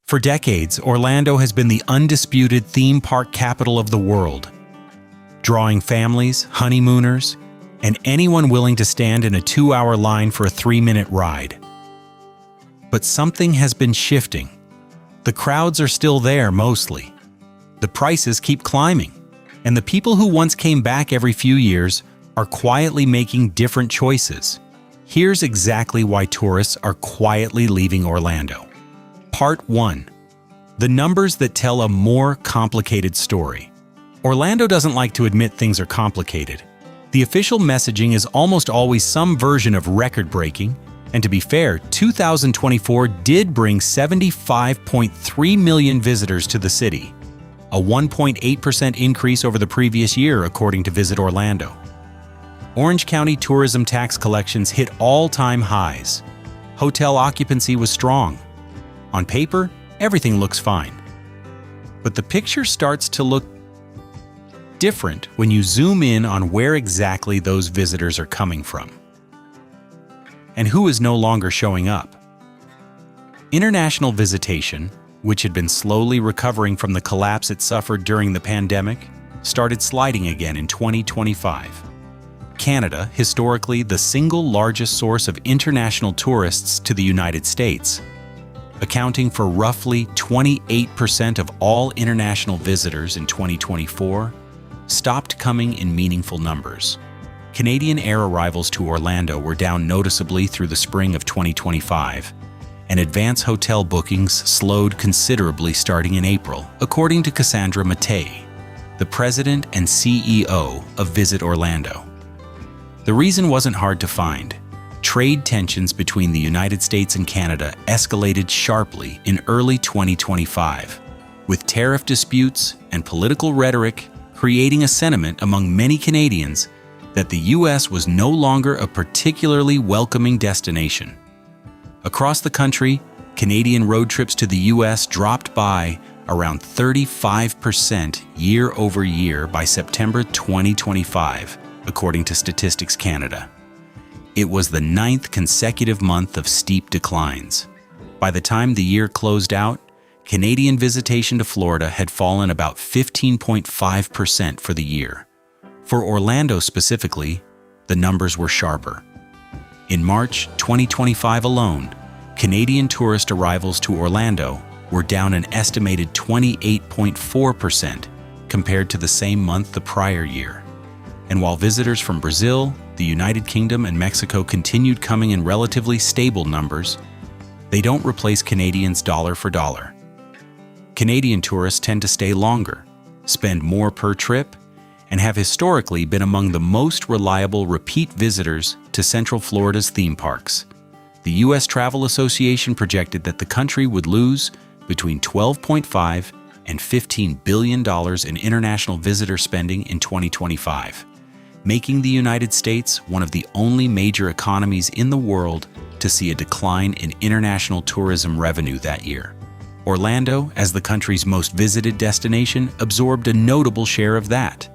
For decades, Orlando has been the undisputed theme park capital of the world, drawing families, honeymooners, and anyone willing to stand in a 2-hour line for a 3-minute ride. But something has been shifting. The crowds are still there mostly. The prices keep climbing, and the people who once came back every few years are quietly making different choices. Here's exactly why tourists are quietly leaving Orlando. Part 1. The numbers that tell a more complicated story. Orlando doesn't like to admit things are complicated. The official messaging is almost always some version of record-breaking, and to be fair, 2024 did bring 75.3 million visitors to the city, a 1.8% increase over the previous year according to Visit Orlando. Orange County tourism tax collections hit all-time highs. Hotel occupancy was strong. On paper, everything looks fine. But the picture starts to look different when you zoom in on where exactly those visitors are coming from and who is no longer showing up. International visitation, which had been slowly recovering from the collapse it suffered during the pandemic, started sliding again in 2025. Canada, historically the single largest source of international tourists to the United States, accounting for roughly 28% of all international visitors in 2024, stopped coming in meaningful numbers. Canadian air arrivals to Orlando were down noticeably through the spring of 2025, and advance hotel bookings slowed considerably starting in April, according to Cassandra Mattei, the president and CEO of Visit Orlando. The reason wasn't hard to find. Trade tensions between the United States and Canada escalated sharply in early 2025, with tariff disputes and political rhetoric creating a sentiment among many Canadians that the U.S. was no longer a particularly welcoming destination. Across the country, Canadian road trips to the U.S. dropped by around 35% year over year by September 2025, according to Statistics Canada. It was the 9th consecutive month of steep declines. By the time the year closed out, Canadian visitation to Florida had fallen about 15.5% for the year. For Orlando specifically, the numbers were sharper. In March 2025 alone, Canadian tourist arrivals to Orlando were down an estimated 28.4% compared to the same month the prior year. And while visitors from Brazil, the United Kingdom, and Mexico continued coming in relatively stable numbers, they don't replace Canadians dollar for dollar. Canadian tourists tend to stay longer, spend more per trip, and have historically been among the most reliable repeat visitors to Central Florida's theme parks. The U.S. Travel Association projected that the country would lose between $12.5 and $15 billion in international visitor spending in 2025. Making the United States one of the only major economies in the world to see a decline in international tourism revenue that year. Orlando, as the country's most visited destination, absorbed a notable share of that.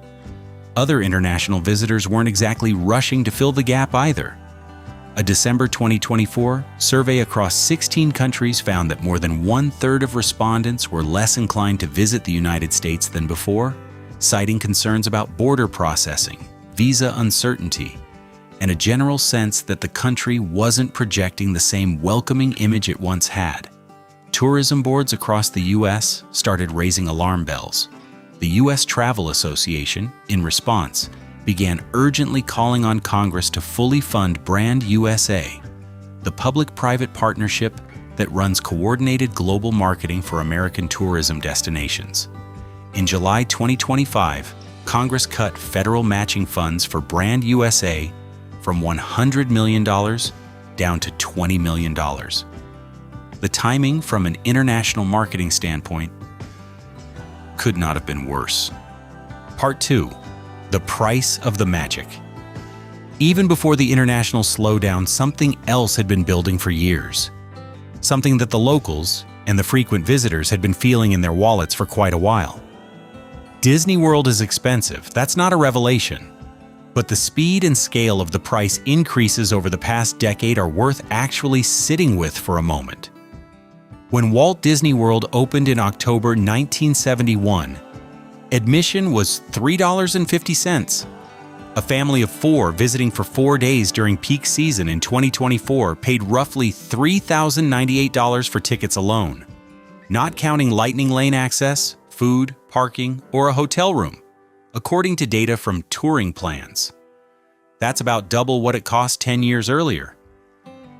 Other international visitors weren't exactly rushing to fill the gap either. A December 2024 survey across 16 countries found that more than 1/3 of respondents were less inclined to visit the United States than before, citing concerns about border processing, visa uncertainty, and a general sense that the country wasn't projecting the same welcoming image it once had. Tourism boards across the U.S. started raising alarm bells. The U.S. Travel Association, in response, began urgently calling on Congress to fully fund Brand USA, the public-private partnership that runs coordinated global marketing for American tourism destinations. In July 2025, Congress cut federal matching funds for Brand USA from $100 million down to $20 million. The timing from an international marketing standpoint could not have been worse. Part 2. The price of the magic. Even before the international slowdown, something else had been building for years. Something that the locals and the frequent visitors had been feeling in their wallets for quite a while. Disney World is expensive, that's not a revelation. But the speed and scale of the price increases over the past decade are worth actually sitting with for a moment. When Walt Disney World opened in October 1971, admission was $3.50. A family of 4 visiting for 4 days during peak season in 2024 paid roughly $3,098 for tickets alone, not counting Lightning Lane access, food, parking, or a hotel room, according to data from Touring Plans. That's about double what it cost 10 years earlier.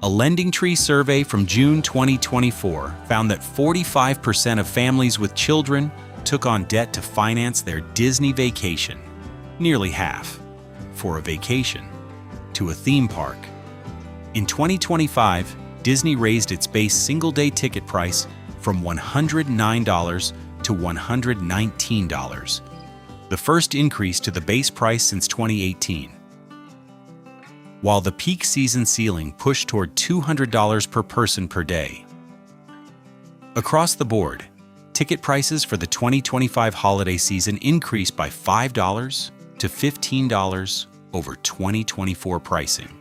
A LendingTree survey from June 2024 found that 45% of families with children took on debt to finance their Disney vacation, nearly half, for a vacation, to a theme park. In 2025, Disney raised its base single-day ticket price from $109 to $119, the first increase to the base price since 2018. While the peak season ceiling pushed toward $200 per person per day. Across the board, ticket prices for the 2025 holiday season increased by $5 to $15 over 2024 pricing.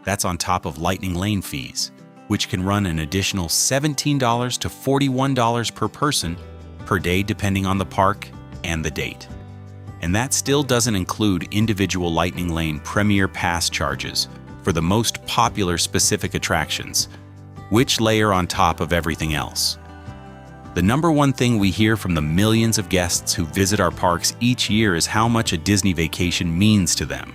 That's on top of Lightning Lane fees, which can run an additional $17 to $41 per person per day depending on the park and the date. And that still doesn't include individual Lightning Lane Premier Pass charges for the most popular specific attractions, which layer on top of everything else. The number one thing we hear from the millions of guests who visit our parks each year is how much a Disney vacation means to them.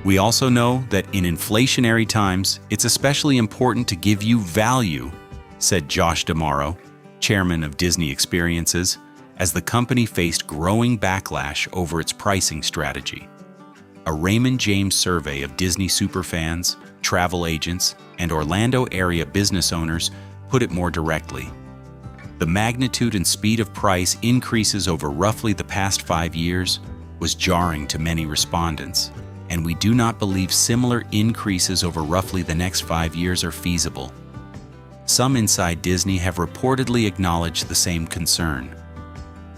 We also know that in inflationary times, it's especially important to give you value, said Josh D'Amaro, chairman of Disney Experiences, as the company faced growing backlash over its pricing strategy. A Raymond James survey of Disney superfans, travel agents, and Orlando area business owners put it more directly. The magnitude and speed of price increases over roughly the past 5 years was jarring to many respondents, and we do not believe similar increases over roughly the next 5 years are feasible. Some inside Disney have reportedly acknowledged the same concern.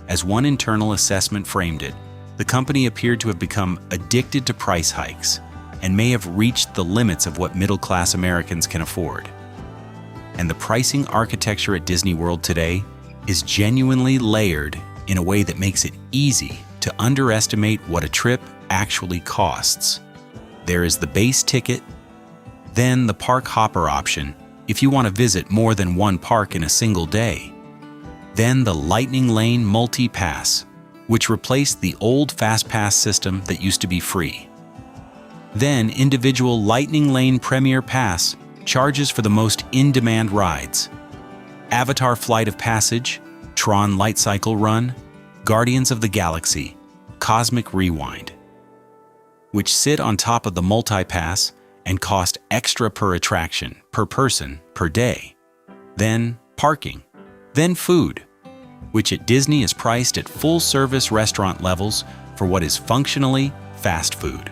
As one internal assessment framed it, the company appeared to have become addicted to price hikes and may have reached the limits of what middle-class Americans can afford. And the pricing architecture at Disney World today is genuinely layered in a way that makes it easy to underestimate what a trip actually costs. There is the base ticket, then the park hopper option if you want to visit more than one park in a single day. Then the Lightning Lane Multi-Pass, which replaced the old Fast Pass system that used to be free. Then individual Lightning Lane Premier Pass charges for the most in-demand rides. Avatar Flight of Passage, Tron Light Cycle Run, Guardians of the Galaxy, Cosmic Rewind, which sit on top of the multi-pass and cost extra per attraction, per person, per day. Then parking. Then food, which at Disney is priced at full-service restaurant levels for what is functionally fast food.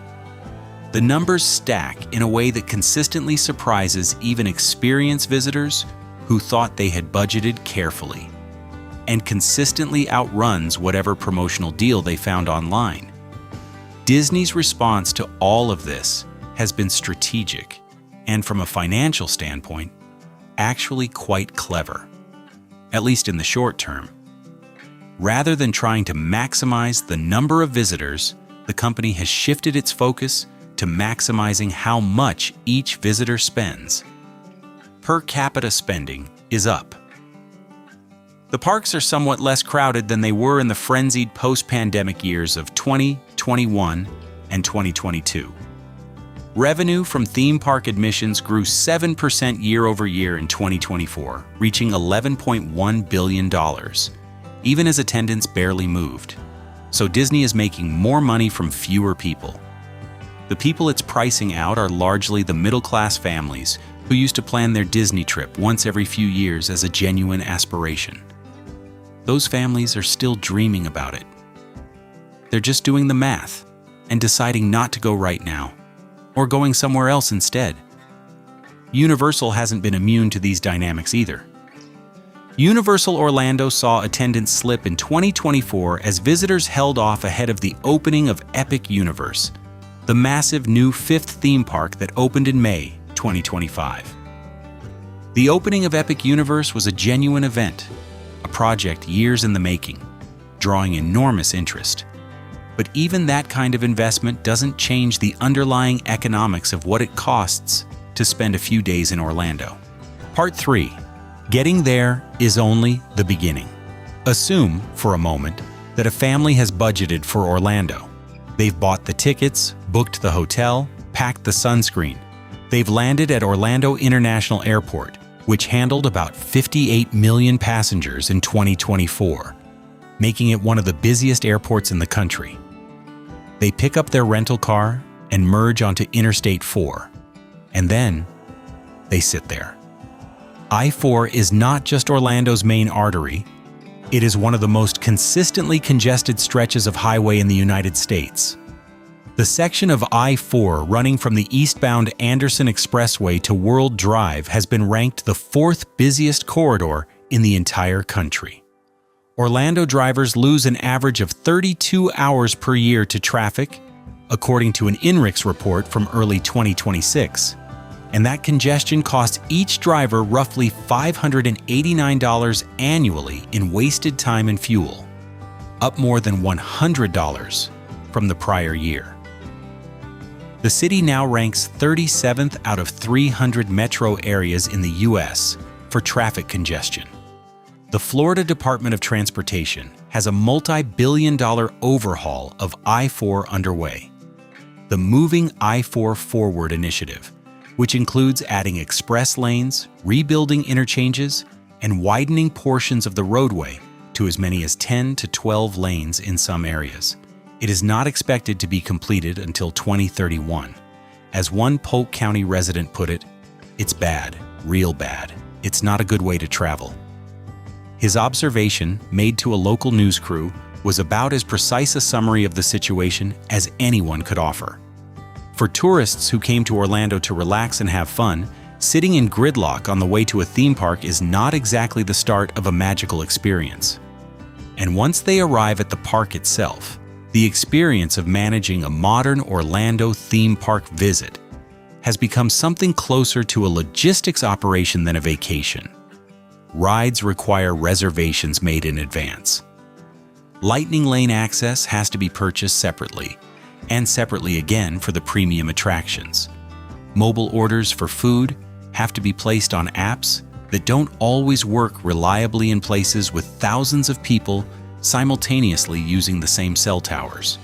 The numbers stack in a way that consistently surprises even experienced visitors who thought they had budgeted carefully, and consistently outruns whatever promotional deal they found online. Disney's response to all of this has been strategic, and from a financial standpoint, actually quite clever. At least in the short term. Rather than trying to maximize the number of visitors, the company has shifted its focus to maximizing how much each visitor spends. Per capita spending is up. The parks are somewhat less crowded than they were in the frenzied post-pandemic years of 2021 and 2022. Revenue from theme park admissions grew 7% year over year in 2024, reaching $11.1 billion, even as attendance barely moved. So Disney is making more money from fewer people. The people it's pricing out are largely the middle-class families who used to plan their Disney trip once every few years as a genuine aspiration. Those families are still dreaming about it. They're just doing the math and deciding not to go right now, or going somewhere else instead. Universal hasn't been immune to these dynamics either. Universal Orlando saw attendance slip in 2024 as visitors held off ahead of the opening of Epic Universe, the massive new 5th theme park that opened in May 2025. The opening of Epic Universe was a genuine event, a project years in the making, drawing enormous interest. But even that kind of investment doesn't change the underlying economics of what it costs to spend a few days in Orlando. Part 3. Getting there is only the beginning. Assume, for a moment, that a family has budgeted for Orlando. They've bought the tickets, booked the hotel, packed the sunscreen. They've landed at Orlando International Airport, which handled about 58 million passengers in 2024, making it one of the busiest airports in the country. They pick up their rental car and merge onto Interstate 4, and then they sit there. I-4 is not just Orlando's main artery, it is one of the most consistently congested stretches of highway in the United States. The section of I-4 running from the eastbound Anderson Expressway to World Drive has been ranked the 4th busiest corridor in the entire country. Orlando drivers lose an average of 32 hours per year to traffic, according to an INRIX report from early 2026, and that congestion costs each driver roughly $589 annually in wasted time and fuel, up more than $100 from the prior year. The city now ranks 37th out of 300 metro areas in the U.S. for traffic congestion. The Florida Department of Transportation has a multi-billion-dollar overhaul of I-4 underway. The Moving I-4 Forward initiative, which includes adding express lanes, rebuilding interchanges, and widening portions of the roadway to as many as 10 to 12 lanes in some areas. It is not expected to be completed until 2031. As one Polk County resident put it, "It's bad, real bad. It's not a good way to travel." His observation, made to a local news crew, was about as precise a summary of the situation as anyone could offer. For tourists who came to Orlando to relax and have fun, sitting in gridlock on the way to a theme park is not exactly the start of a magical experience. And once they arrive at the park itself, the experience of managing a modern Orlando theme park visit has become something closer to a logistics operation than a vacation. Rides require reservations made in advance. Lightning lane access has to be purchased separately, and separately again for the premium attractions. Mobile orders for food have to be placed on apps that don't always work reliably in places with thousands of people simultaneously using the same cell towers.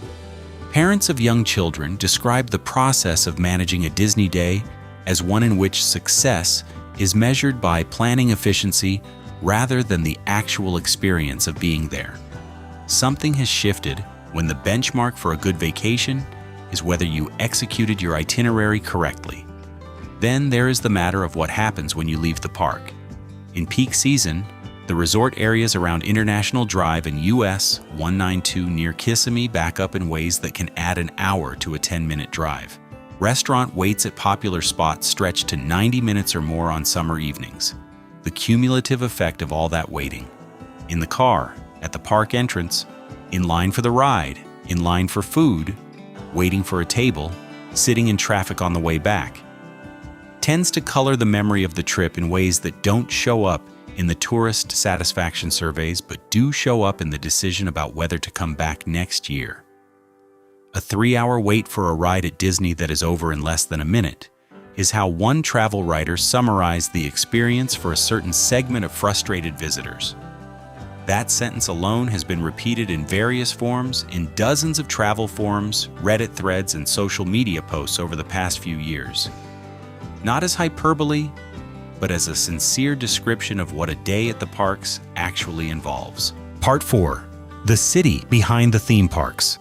Parents of young children describe the process of managing a Disney day as one in which success is measured by planning efficiency rather than the actual experience of being there. Something has shifted when the benchmark for a good vacation is whether you executed your itinerary correctly. Then there is the matter of what happens when you leave the park. In peak season, the resort areas around International Drive and US 192 near Kissimmee back up in ways that can add an hour to a 10-minute drive. Restaurant waits at popular spots stretch to 90 minutes or more on summer evenings. The cumulative effect of all that waiting. In the car, at the park entrance, in line for the ride, in line for food, waiting for a table, sitting in traffic on the way back, tends to color the memory of the trip in ways that don't show up in the tourist satisfaction surveys but do show up in the decision about whether to come back next year. A 3-hour wait for a ride at Disney that is over in less than a minute is how one travel writer summarized the experience for a certain segment of frustrated visitors. That sentence alone has been repeated in various forms in dozens of travel forums, Reddit threads, and social media posts over the past few years. Not as hyperbole, but as a sincere description of what a day at the parks actually involves. Part 4. The city behind the theme parks.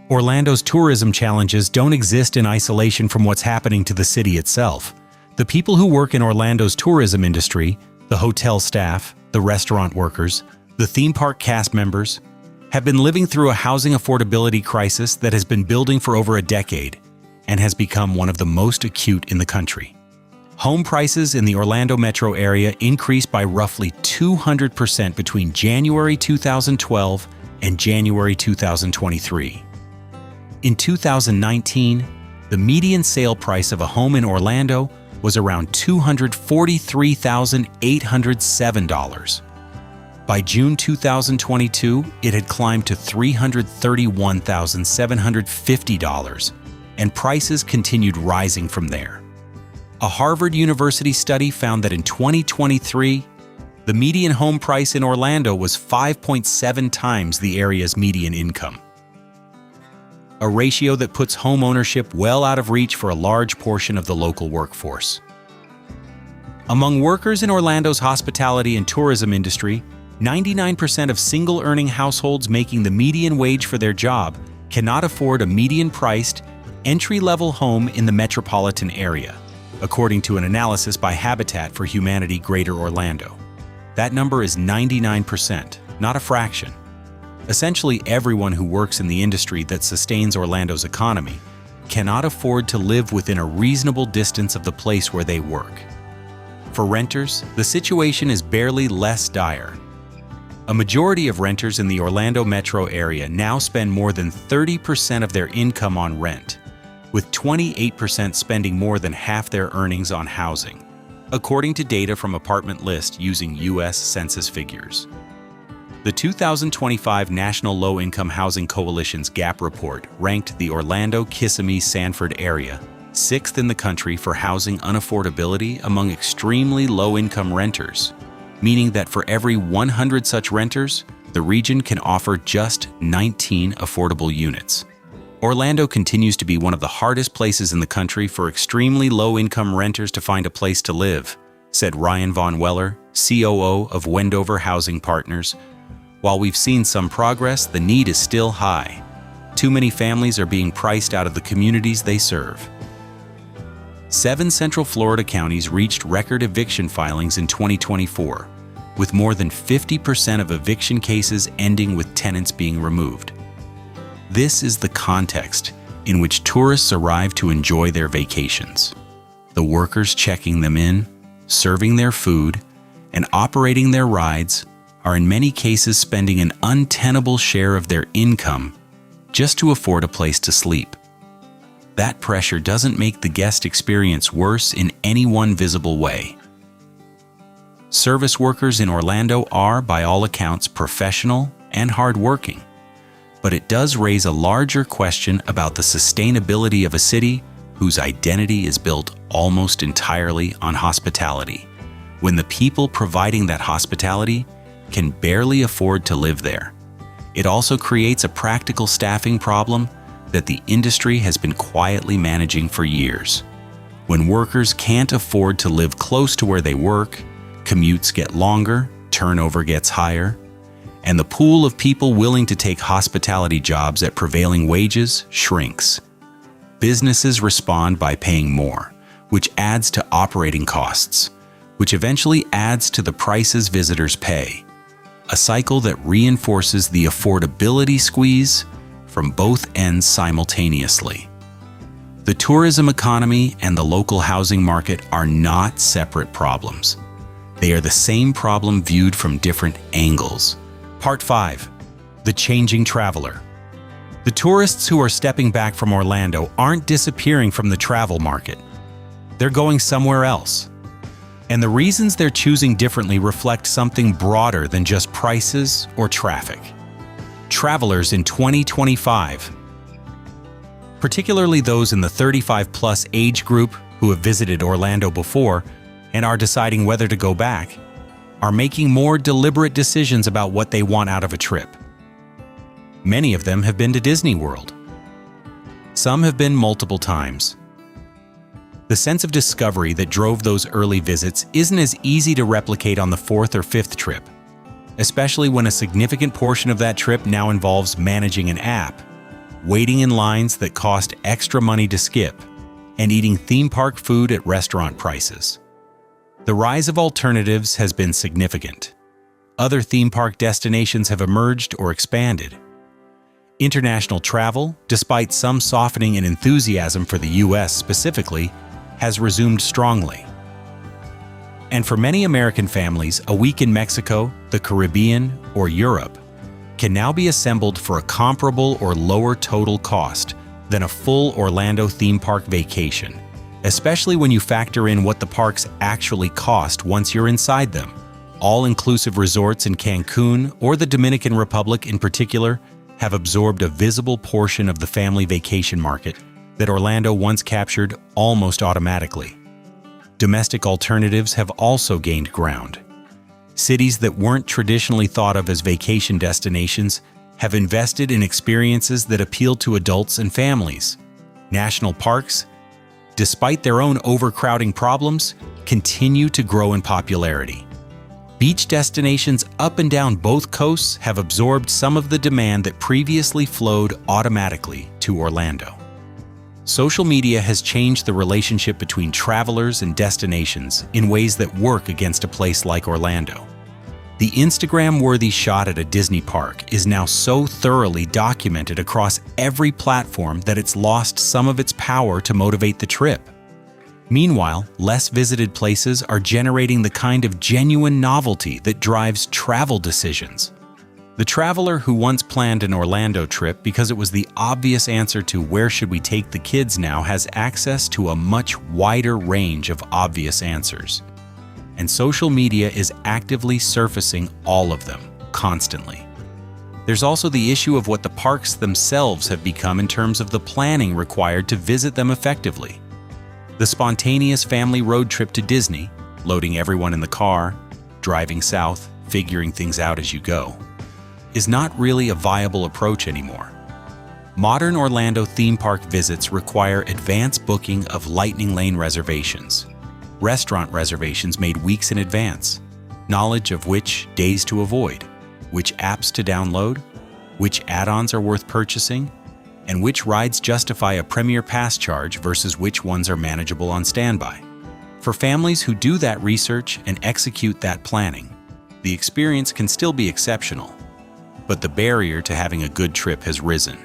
Orlando's tourism challenges don't exist in isolation from what's happening to the city itself. The people who work in Orlando's tourism industry, the hotel staff, the restaurant workers, the theme park cast members, have been living through a housing affordability crisis that has been building for over a decade and has become one of the most acute in the country. Home prices in the Orlando metro area increased by roughly 200% between January 2012 and January 2023. In 2019, the median sale price of a home in Orlando was around $243,807. By June 2022, it had climbed to $331,750, and prices continued rising from there. A Harvard University study found that in 2023, the median home price in Orlando was 5.7 times the area's median income, a ratio that puts home ownership well out of reach for a large portion of the local workforce. Among workers in Orlando's hospitality and tourism industry, 99% of single-earning households making the median wage for their job cannot afford a median-priced, entry-level home in the metropolitan area, according to an analysis by Habitat for Humanity Greater Orlando. That number is 99%, not a fraction. Essentially, everyone who works in the industry that sustains Orlando's economy cannot afford to live within a reasonable distance of the place where they work. For renters, the situation is barely less dire. A majority of renters in the Orlando metro area now spend more than 30% of their income on rent, with 28% spending more than half their earnings on housing, according to data from Apartment List using U.S. Census figures. The 2025 National Low-Income Housing Coalition's GAP report ranked the Orlando-Kissimmee-Sanford area 6th in the country for housing unaffordability among extremely low-income renters, meaning that for every 100 such renters, the region can offer just 19 affordable units. Orlando continues to be one of the hardest places in the country for extremely low-income renters to find a place to live, said Ryan Von Weller, COO of Wendover Housing Partners. While we've seen some progress, the need is still high. Too many families are being priced out of the communities they serve. 7 Central Florida counties reached record eviction filings in 2024, with more than 50% of eviction cases ending with tenants being removed. This is the context in which tourists arrive to enjoy their vacations. The workers checking them in, serving their food, and operating their rides are in many cases spending an untenable share of their income just to afford a place to sleep. That pressure doesn't make the guest experience worse in any one visible way. Service workers in Orlando are, by all accounts, professional and hardworking, but it does raise a larger question about the sustainability of a city whose identity is built almost entirely on hospitality, when the people providing that hospitality can barely afford to live there. It also creates a practical staffing problem that the industry has been quietly managing for years. When workers can't afford to live close to where they work, commutes get longer, turnover gets higher, and the pool of people willing to take hospitality jobs at prevailing wages shrinks. Businesses respond by paying more, which adds to operating costs, which eventually adds to the prices visitors pay, a cycle that reinforces the affordability squeeze from both ends simultaneously. The tourism economy and the local housing market are not separate problems. They are the same problem viewed from different angles. Part 5. The Changing Traveler. The tourists who are stepping back from Orlando aren't disappearing from the travel market. They're going somewhere else. And the reasons they're choosing differently reflect something broader than just prices or traffic. Travelers in 2025, particularly those in the 35-plus age group who have visited Orlando before and are deciding whether to go back, are making more deliberate decisions about what they want out of a trip. Many of them have been to Disney World. Some have been multiple times. The sense of discovery that drove those early visits isn't as easy to replicate on the 4th or 5th trip, especially when a significant portion of that trip now involves managing an app, waiting in lines that cost extra money to skip, and eating theme park food at restaurant prices. The rise of alternatives has been significant. Other theme park destinations have emerged or expanded. International travel, despite some softening in enthusiasm for the U.S. specifically, has resumed strongly. And for many American families, a week in Mexico, the Caribbean, or Europe can now be assembled for a comparable or lower total cost than a full Orlando theme park vacation, especially when you factor in what the parks actually cost once you're inside them. All-inclusive resorts in Cancun or the Dominican Republic in particular have absorbed a visible portion of the family vacation market that Orlando once captured almost automatically. Domestic alternatives have also gained ground. Cities that weren't traditionally thought of as vacation destinations have invested in experiences that appeal to adults and families. National parks, despite their own overcrowding problems, continue to grow in popularity. Beach destinations up and down both coasts have absorbed some of the demand that previously flowed automatically to Orlando. Social media has changed the relationship between travelers and destinations in ways that work against a place like Orlando. The Instagram-worthy shot at a Disney park is now so thoroughly documented across every platform that it's lost some of its power to motivate the trip. Meanwhile, less visited places are generating the kind of genuine novelty that drives travel decisions. The traveler who once planned an Orlando trip because it was the obvious answer to where should we take the kids now has access to a much wider range of obvious answers. And social media is actively surfacing all of them, constantly. There's also the issue of what the parks themselves have become in terms of the planning required to visit them effectively. The spontaneous family road trip to Disney, loading everyone in the car, driving south, figuring things out as you go, is not really a viable approach anymore. Modern Orlando theme park visits require advance booking of Lightning Lane reservations, restaurant reservations made weeks in advance, knowledge of which days to avoid, which apps to download, which add-ons are worth purchasing, and which rides justify a Premier Pass charge versus which ones are manageable on standby. For families who do that research and execute that planning, the experience can still be exceptional. But the barrier to having a good trip has risen,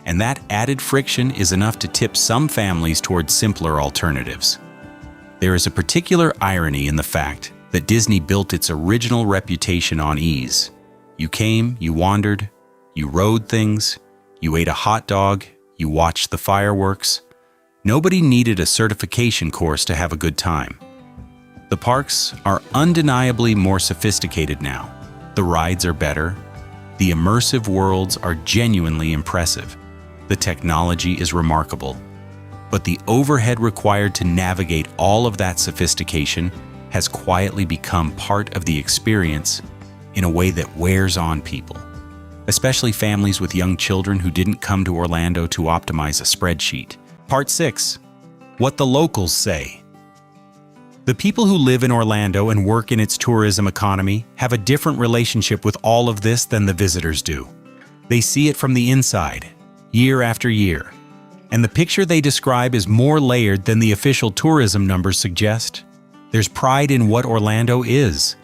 and that added friction is enough to tip some families towards simpler alternatives. There is a particular irony in the fact that Disney built its original reputation on ease. You came, you wandered, you rode things, you ate a hot dog, you watched the fireworks. Nobody needed a certification course to have a good time. The parks are undeniably more sophisticated now. The rides are better. The immersive worlds are genuinely impressive. The technology is remarkable. But the overhead required to navigate all of that sophistication has quietly become part of the experience in a way that wears on people, especially families with young children who didn't come to Orlando to optimize a spreadsheet. Part 6. What the locals say. The people who live in Orlando and work in its tourism economy have a different relationship with all of this than the visitors do. They see it from the inside, year after year, and the picture they describe is more layered than the official tourism numbers suggest. There's pride in what Orlando is.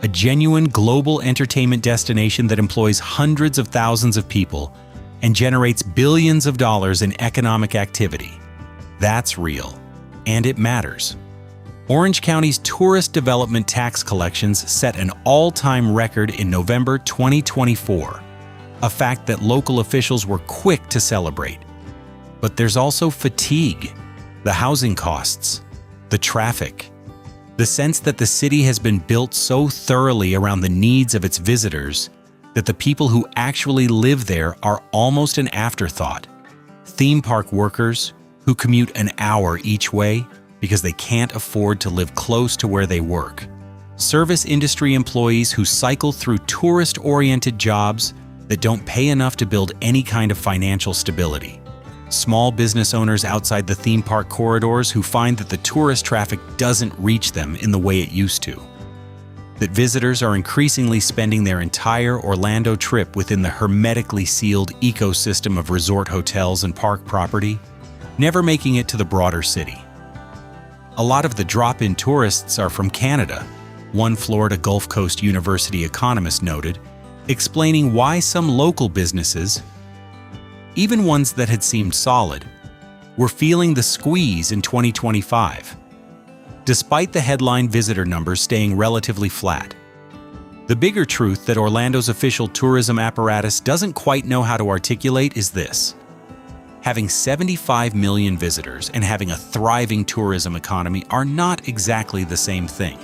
A genuine global entertainment destination that employs hundreds of thousands of people and generates billions of dollars in economic activity. That's real, and it matters. Orange County's tourist development tax collections set an all-time record in November 2024, a fact that local officials were quick to celebrate. But there's also fatigue, the housing costs, the traffic, the sense that the city has been built so thoroughly around the needs of its visitors that the people who actually live there are almost an afterthought. Theme park workers who commute an hour each way because they can't afford to live close to where they work. Service industry employees who cycle through tourist-oriented jobs that don't pay enough to build any kind of financial stability. Small business owners outside the theme park corridors who find that the tourist traffic doesn't reach them in the way it used to. That visitors are increasingly spending their entire Orlando trip within the hermetically sealed ecosystem of resort hotels and park property, never making it to the broader city. A lot of the drop-in tourists are from Canada, one Florida Gulf Coast University economist noted, explaining why some local businesses, even ones that had seemed solid, were feeling the squeeze in 2025, despite the headline visitor numbers staying relatively flat. The bigger truth that Orlando's official tourism apparatus doesn't quite know how to articulate is this: Having 75 million visitors and having a thriving tourism economy are not exactly the same thing.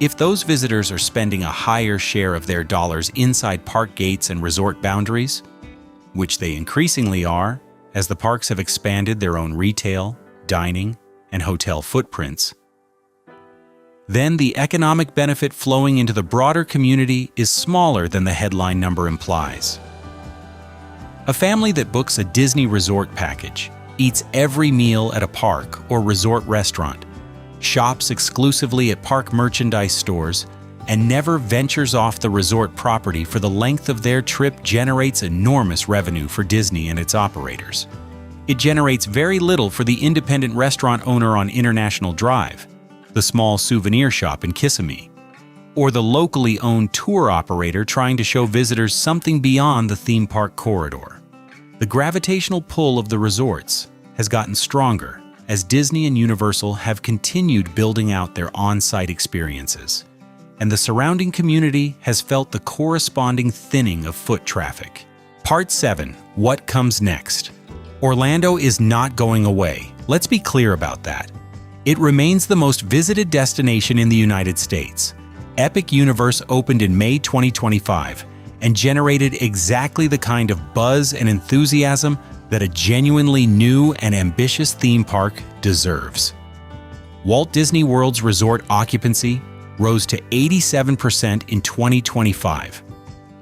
If those visitors are spending a higher share of their dollars inside park gates and resort boundaries, which they increasingly are as the parks have expanded their own retail, dining, and hotel footprints, then the economic benefit flowing into the broader community is smaller than the headline number implies. A family that books a Disney resort package, eats every meal at a park or resort restaurant, shops exclusively at park merchandise stores, and never ventures off the resort property for the length of their trip generates enormous revenue for Disney and its operators. It generates very little for the independent restaurant owner on International Drive, the small souvenir shop in Kissimmee, or the locally owned tour operator trying to show visitors something beyond the theme park corridor. The gravitational pull of the resorts has gotten stronger as Disney and Universal have continued building out their on-site experiences, and the surrounding community has felt the corresponding thinning of foot traffic. Part 7. What comes next? Orlando is not going away. Let's be clear about that. It remains the most visited destination in the United States. Epic Universe opened in May 2025 and generated exactly the kind of buzz and enthusiasm that a genuinely new and ambitious theme park deserves. Walt Disney World's resort occupancy rose to 87% in 2025.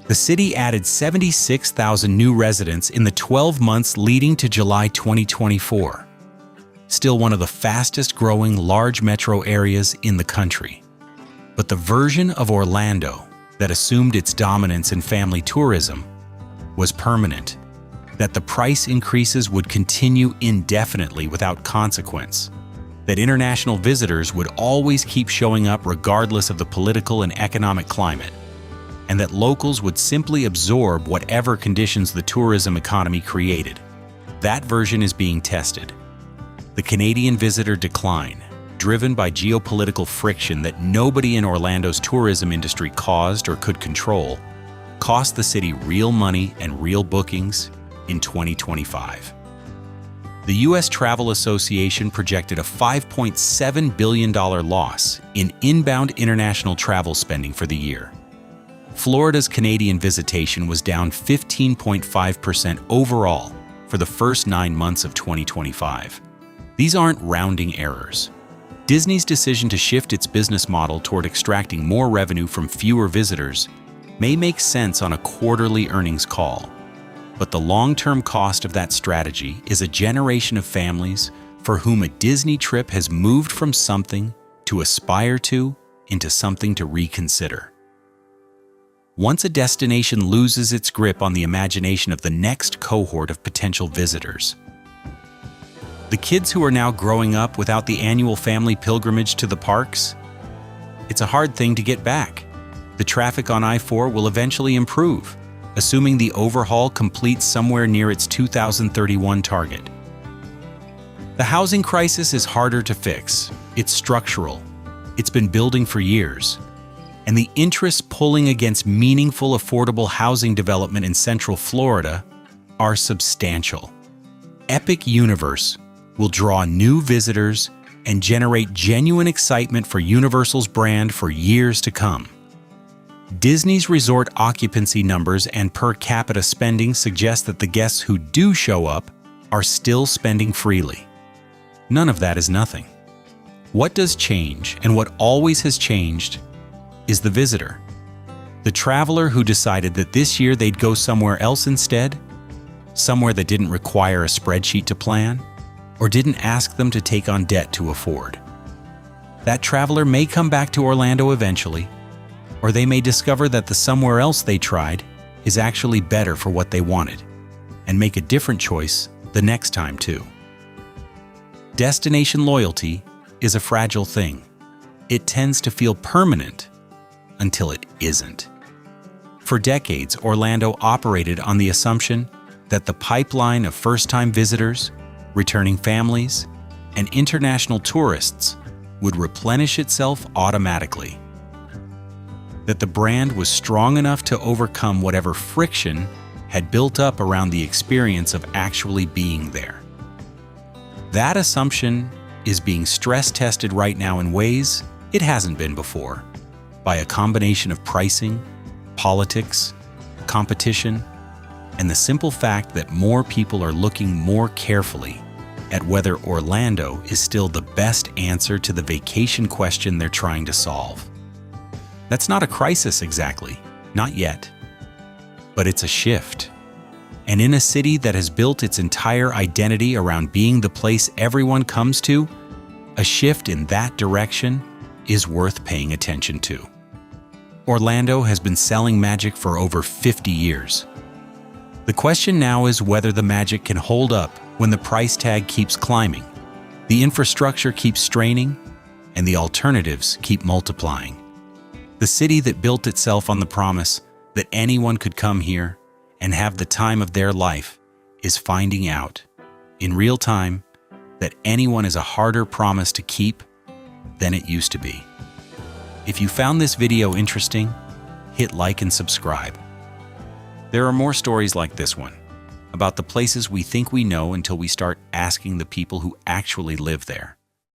The city added 76,000 new residents in the 12 months leading to July 2024. Still one of the fastest-growing large metro areas in the country. But the version of Orlando that assumed its dominance in family tourism was permanent, that the price increases would continue indefinitely without consequence, that international visitors would always keep showing up regardless of the political and economic climate, and that locals would simply absorb whatever conditions the tourism economy created. That version is being tested. The Canadian visitor decline, driven by geopolitical friction that nobody in Orlando's tourism industry caused or could control, cost the city real money and real bookings in 2025. The U.S. Travel Association projected a $5.7 billion loss in inbound international travel spending for the year. Florida's Canadian visitation was down 15.5% overall for the first 9 months of 2025. These aren't rounding errors. Disney's decision to shift its business model toward extracting more revenue from fewer visitors may make sense on a quarterly earnings call, but the long-term cost of that strategy is a generation of families for whom a Disney trip has moved from something to aspire to into something to reconsider. Once a destination loses its grip on the imagination of the next cohort of potential visitors, the kids who are now growing up without the annual family pilgrimage to the parks, it's a hard thing to get back. The traffic on I-4 will eventually improve, assuming the overhaul completes somewhere near its 2031 target. The housing crisis is harder to fix. It's structural. It's been building for years. And the interests pulling against meaningful, affordable housing development in Central Florida are substantial. Epic Universe will draw new visitors and generate genuine excitement for Universal's brand for years to come. Disney's resort occupancy numbers and per capita spending suggest that the guests who do show up are still spending freely. None of that is nothing. What does change, and what always has changed, is the visitor. The traveler who decided that this year they'd go somewhere else instead, somewhere that didn't require a spreadsheet to plan, or didn't ask them to take on debt to afford. That traveler may come back to Orlando eventually, or they may discover that the somewhere else they tried is actually better for what they wanted, and make a different choice the next time too. Destination loyalty is a fragile thing. It tends to feel permanent until it isn't. For decades, Orlando operated on the assumption that the pipeline of first-time visitors, returning families, and international tourists would replenish itself automatically. That the brand was strong enough to overcome whatever friction had built up around the experience of actually being there. That assumption is being stress-tested right now in ways it hasn't been before, by a combination of pricing, politics, competition, and the simple fact that more people are looking more carefully at whether Orlando is still the best answer to the vacation question they're trying to solve. That's not a crisis exactly, not yet, but it's a shift. And in a city that has built its entire identity around being the place everyone comes to, a shift in that direction is worth paying attention to. Orlando has been selling magic for over 50 years. The question now is whether the magic can hold up when the price tag keeps climbing, the infrastructure keeps straining, and the alternatives keep multiplying. The city that built itself on the promise that anyone could come here and have the time of their life is finding out, in real time, that anyone is a harder promise to keep than it used to be. If you found this video interesting, hit like and subscribe. There are more stories like this one, about the places we think we know until we start asking the people who actually live there.